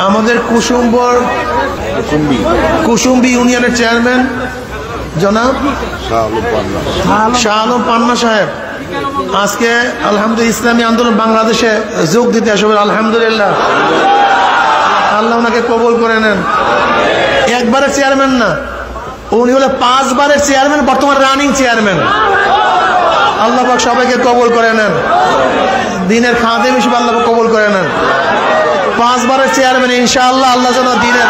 আমাদের কুসুম্বি ইউনিয়নের চেয়ারম্যান জনাব শাহ আলম পান্না সাহেব আজকে আলহামদুলিল্লাহ ইসলামী আন্দোলন বাংলাদেশে যোগ দিতে আসবে। আলহামদুলিল্লাহ, আল্লাহ ওনাকে কবুল করে নেন। একবারের চেয়ারম্যান না, উনি হলো 5 বারের চেয়ারম্যান, বর্তমান রানিং চেয়ারম্যান। আল্লাহ পাক সবাইকে কবুল করে নেন, দিনের খাদেম হিসেবে আল্লাহ পাক কবুল করে নেন। 5 বারের চেয়ারম্যান, ইনশাআল্লাহ আল্লাহ যেন দিনের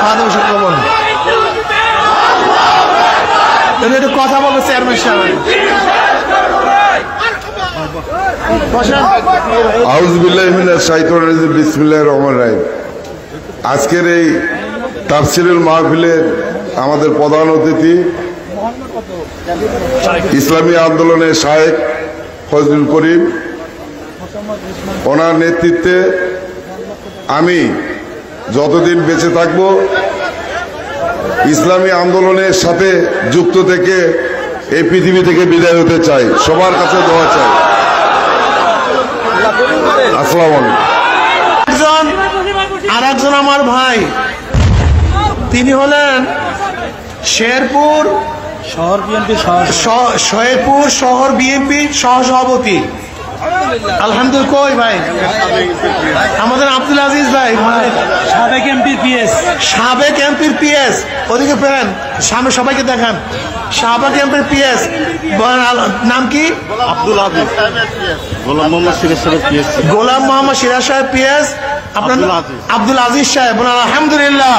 খাদেম হিসেবে কবুল। একটু কথা বলবো চেয়ারম্যান সাহেব। আউযু বিল্লাহি মিনাশ শাইতানির রাজিম, বিসমিল্লাহির রহমানির রহিম। আজকের এই তাফসীরুল মাহফিলের আমাদের প্রধান অতিথি ইসলামী আন্দোলনের শায়েখ ফজলুল করিম, ওনার নেতৃত্বে আমি যতদিন বেঁচে থাকব ইসলামী আন্দোলনের সাথে যুক্ত থেকে এই পৃথিবী থেকে বিদায় হতে চাই। সবার কাছে দোয়া চাই। আসসালামু আলাইকুম। আর একজন আমার ভাই, তিনি হলেন শেরপুর শহর বিএনপির সহসভাপতি। আলহামদুলিল্লাহ। কই ভাই আমাদের আব্দুল আজিজ ভাই, সাবেক এমপির পিএস, ওদিকে ফেরেন, সামনে সবাইকে দেখান। সাবেক এমপির পিএস, নাম কি? আব্দুল আজিজ। গোলাম মোহাম্মদ সিরাজ সাহেব পিএস। আপনার আব্দুল আজিজ সাহেব। আলহামদুলিল্লাহ।